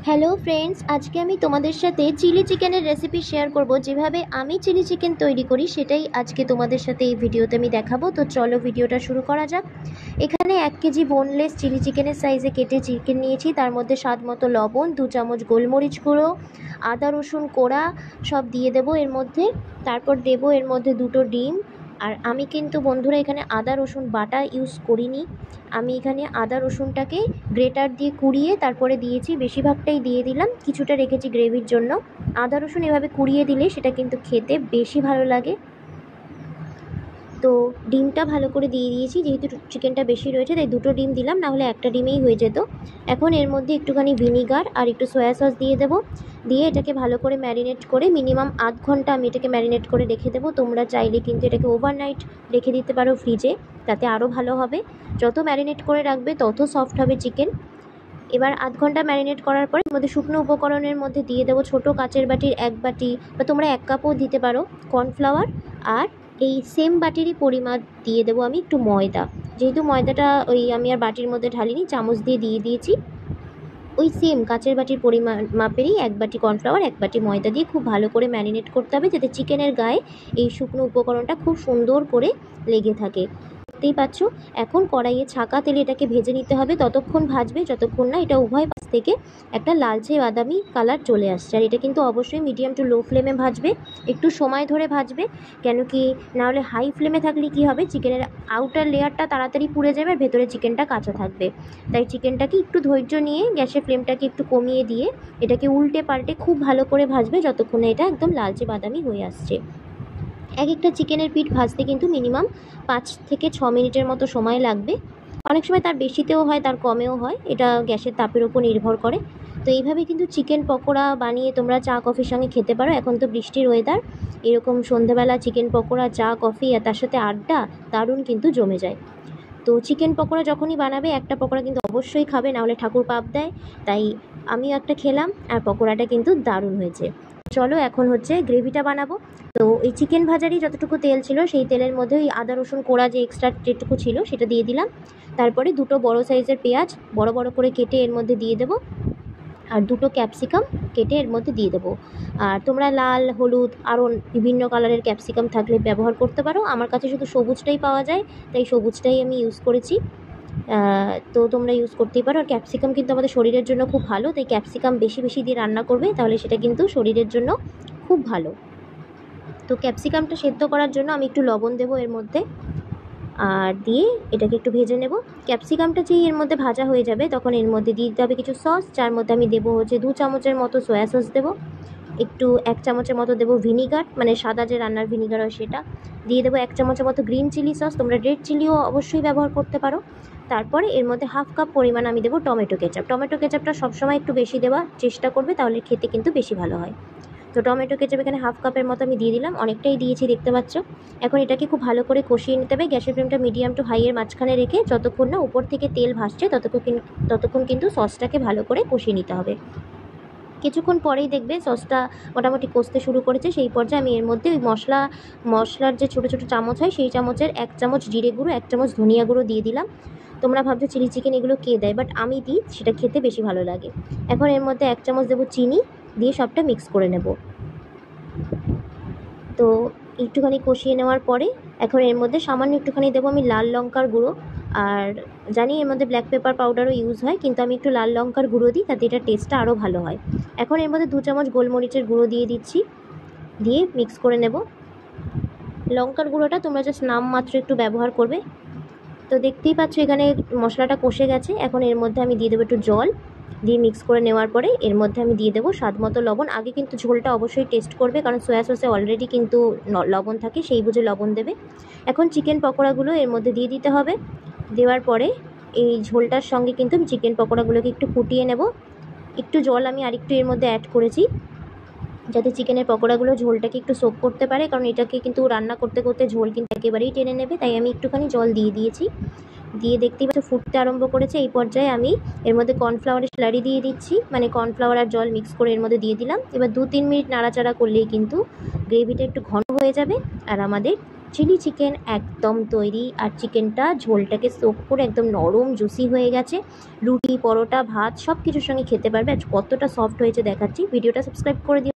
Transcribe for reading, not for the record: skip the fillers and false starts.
Hello friends, আজকে আমি তোমাদের সাথে চিলি চিকেনের রেসিপি শেয়ার করব। যেভাবে আমি চিলি চিকেন তৈরি করি সেটাই আজকে তোমাদের সাথে এই ভিডিওতে আমি দেখাবো। তো চলো ভিডিওটা শুরু করা যাক। এখানে 1 কেজি বোনলেস চিলি চিকেনের সাইজে কেটে চিকেন নিয়েছি। তার মধ্যে স্বাদ মতো লবণ, 2 চামচ গোলমরিচ গুঁড়ো, আদা রসুন কোড়া সব দিয়ে দেবো এর মধ্যে। তারপর দেবো এর মধ্যে 2টো ডিম। আর আমি কিন্তু বন্ধুরা এখানে আদা রসুন বাটা ইউজ করিনি। আমি এখানে আদা রসুনটাকে গ্রেটার দিয়ে কুড়িয়ে তারপরে দিয়েছি, বেশিরভাগটাই দিয়ে দিলাম, কিছুটা রেখেছি গ্রেভির জন্য। আদা রসুন এভাবে কুড়িয়ে দিলে সেটা কিন্তু খেতে বেশি ভালো লাগে। তো ডিমটা ভালো করে দিয়ে দিয়েছি, যেহেতু চিকেনটা বেশি রয়েছে তাই 2টো ডিম দিলাম, নাহলে একটা ডিমেই হয়ে যেত। এখন এর মধ্যে একটুখানি ভিনিগার আর একটু সয়া সস দিয়ে দেবো। দিয়ে এটাকে ভালো করে ম্যারিনেট করে মিনিমাম আধ ঘন্টা আমি এটাকে ম্যারিনেট করে রেখে দেবো। তোমরা চাইলে কিন্তু এটাকে ওভারনাইট রেখে দিতে পারো ফ্রিজে, তাতে আরও ভালো হবে। যত ম্যারিনেট করে রাখবে তত সফট হবে চিকেন। এবার আধ ঘন্টা ম্যারিনেট করার পর এর মধ্যে শুকনো উপকরণের মধ্যে দিয়ে দেবো ছোটো কাচের বাটির 1 বাটি, বা তোমরা 1 কাপও দিতে পারো কর্নফ্লাওয়ার। আর এই সেম বাটিরই পরিমাণ দিয়ে দেবো আমি একটু ময়দা। যেহেতু ময়দাটা আমি আর বাটির মধ্যে ঢালিনি, চামচ দিয়ে দিয়েছি। ওই সেম কাচের বাটির পরিমাণ মাপেরই 1 বাটি কর্নফ্লাওয়ার 1 বাটি ময়দা দিয়ে খুব ভালো করে ম্যারিনেট করতে হবে, যাতে চিকেনের গায়ে এই শুকনো উপকরণটা খুব সুন্দর করে লেগে থাকে। দেখতেই পাচ্ছ, এখন কড়াইয়ে ছাকা তেলে এটাকে ভেজে নিতে হবে। ততক্ষণ ভাজবে যতক্ষণ না এটা উভয় পাশ থেকে একটা লালচে বাদামি কালার চলে আসছে। আর এটা কিন্তু অবশ্যই মিডিয়াম টু লো ফ্লেমে ভাজবে, একটু সময় ধরে ভাজবে। কেন কি নাহলে হাই ফ্লেমে থাকলে কি হবে, চিকেনের আউটার লেয়ারটা তাড়াতাড়ি পুড়ে যাবে আর ভেতরে চিকেনটা কাঁচা থাকবে। তাই চিকেনটাকে একটু ধৈর্য নিয়ে গ্যাসের ফ্লেমটাকে একটু কমিয়ে দিয়ে এটাকে উল্টে পাল্টে খুব ভালো করে ভাজবে যতক্ষণে এটা একদম লালচে বাদামি হয়ে আসছে। এক একটা চিকেনের পিঠ ভাজতে কিন্তু মিনিমাম 5 থেকে 6 মিনিটের মতো সময় লাগবে। অনেক সময় তার বেশিতেও হয়, তার কমেও হয়, এটা গ্যাসের তাপের উপর নির্ভর করে। তো এইভাবে কিন্তু চিকেন পকোড়া বানিয়ে তোমরা চা কফির সঙ্গে খেতে পারো। এখন তো বৃষ্টির ওয়েদার, এরকম সন্ধ্যাবেলা চিকেন পকোড়া, চা কফি আর তার সাথে আড্ডা দারুণ কিন্তু জমে যায়। তো চিকেন পকোড়া যখনই বানাবে একটা পকোড়া কিন্তু অবশ্যই খাবে, নাহলে ঠাকুর পাপ দেয়। তাই আমিও একটা খেলাম আর পকোড়াটা কিন্তু দারুণ হয়েছে। চলো এখন হচ্ছে গ্রেভিটা বানাবো। তো এই চিকেন ভাজারই যতটুকু তেল ছিল সেই তেলের মধ্যে ওই আদা রসুন কোড়া যে এক্সট্রা যেটুকু ছিল সেটা দিয়ে দিলাম। তারপরে 2টো বড় সাইজের পেঁয়াজ বড় বড় করে কেটে এর মধ্যে দিয়ে দেবো। আর 2টো ক্যাপসিকাম কেটে এর মধ্যে দিয়ে দেবো। আর তোমরা লাল, হলুদ আরও বিভিন্ন কালারের ক্যাপসিকাম থাকলে ব্যবহার করতে পারো। আমার কাছে শুধু সবুজটাই পাওয়া যায়, তাই সবুজটাই আমি ইউজ করেছি। তো তোমরা ইউজ করতেই পারো। আর ক্যাপসিকাম কিন্তু আমাদের শরীরের জন্য খুব ভালো, তাই ক্যাপসিকাম বেশি বেশি দিয়ে রান্না করবে, তাহলে সেটা কিন্তু শরীরের জন্য খুব ভালো। তো ক্যাপসিকামটা সেদ্ধ করার জন্য আমি একটু লবণ দেবো এর মধ্যে, আর দিয়ে এটাকে একটু ভেজে নেব। ক্যাপসিকামটা যেই এর মধ্যে ভাজা হয়ে যাবে তখন এর মধ্যে দিয়ে দিতে হবে কিছু সস, যার মধ্যে আমি দেবো হচ্ছে 2 চামচের মতো সয়া সস দেবো, একটু 1 চামচের মতো দেবো ভিনিগার, মানে সাদা যে রান্নার ভিনিগার হয় সেটা দিয়ে দেবো। 1 চামচের মতো গ্রিন চিলি সস, তোমরা রেড চিলিও অবশ্যই ব্যবহার করতে পারো। তারপরে এর মধ্যে 1/2 কাপ পরিমাণ আমি দেবো টমেটো কেচাপ। টমেটো কেচাপটা সবসময় একটু বেশি দেওয়ার চেষ্টা করবে, তাহলে খেতে কিন্তু বেশি ভালো হয়। তো টমেটো কেচাপ এখানে 1/2 কাপের মতো আমি দিয়ে দিলাম, অনেকটাই দিয়েছি দেখতে পাচ্ছ। এখন এটাকে খুব ভালো করে কষিয়ে নিতে হবে। গ্যাসের ফ্লেমটা মিডিয়াম টু হাইয়ের মাঝখানে রেখে যতক্ষণ না উপর থেকে তেল ভাসছে ততক্ষণ কিন্তু সসটাকে ভালো করে কষিয়ে নিতে হবে। কিছুক্ষণ পরেই দেখবে সসটা মোটামুটি কষতে শুরু করেছে। সেই পর্যায়ে আমি এর মধ্যে ওই মশলার যে ছোটো ছোটো চামচ হয় সেই চামচের 1 চামচ জিরে গুঁড়ো, 1 চামচ ধনিয়া গুঁড়ো দিয়ে দিলাম। তোমরা ভাবছো চিলি চিকেন এগুলো কে দেয়, বাট আমি দিই, সেটা খেতে বেশি ভালো লাগে। এখন এর মধ্যে 1 চামচ দেবো চিনি, দিয়ে সবটা মিক্স করে নেব। তো একটুখানি কষিয়ে নেওয়ার পরে এখন এর মধ্যে সামান্য একটুখানি দেবো আমি লাল লঙ্কার গুঁড়ো। আর জানি এর মধ্যে ব্ল্যাক পেপার পাউডারও ইউজ হয়, কিন্তু আমি একটু লাল লঙ্কার গুঁড়ো দিই, তাতে এটার টেস্টটা আরও ভালো হয়। এখন এর মধ্যে 2 চামচ গোলমরিচের গুঁড়ো দিয়ে দিচ্ছি, দিয়ে মিক্স করে নেব। লঙ্কার গুঁড়োটা তোমরা জাস্ট নামমাত্র একটু ব্যবহার করবে। তো দেখতেই পাচ্ছ এখানে মশলাটা কষে গেছে। এখন এর মধ্যে আমি দিয়ে দেবো একটু জল, দিয়ে মিক্স করে নেওয়ার পরে এর মধ্যে আমি দিয়ে দেবো স্বাদ মতো লবণ। আগে কিন্তু ঝোলটা অবশ্যই টেস্ট করবে, কারণ সয়া সসে অলরেডি কিন্তু লবণ থাকে, সেই বুঝে লবণ দেবে। এখন চিকেন পকোড়াগুলো এর মধ্যে দিয়ে দিতে হবে। দেওয়ার পরে এই ঝোলটার সঙ্গে কিন্তু আমি চিকেন পকোড়াগুলোকে একটু ফুটিয়ে নেব। একটু জল আমি আরেকটু এর মধ্যে অ্যাড করেছি, যাতে চিকেনের পকোড়াগুলো ঝোলটাকে একটু সোক করতে পারে, কারণ এটাকে কিন্তু রান্না করতে করতে ঝোল কিন্তু একেবারেই টেনে নেবে। তাই আমি একটুখানি জল দিয়ে দিয়েছি। দিয়ে দেখতেই পাচ্ছ ফুটতে আরম্ভ করেছে। এই পর্যায়ে আমি এর মধ্যে কর্নফ্লাওয়ারের স্লারি দিয়ে দিচ্ছি, মানে কর্নফ্লাওয়ার আর জল মিক্স করে এর মধ্যে দিয়ে দিলাম। এবার 2-3 মিনিট নাড়াচাড়া করলেই কিন্তু গ্রেভিটা একটু ঘন হয়ে যাবে আর আমাদের চিলি চিকেন একদম তৈরি। আর চিকেনটা ঝোলটাকে সোক করে একদম নরম জুসি হয়ে গেছে। রুটি, পরোটা, ভাত সব কিছুর সঙ্গে খেতে পারবে। আর কতটা সফট হয়েছে দেখাচ্ছি। ভিডিওটা সাবস্ক্রাইব করে দিও।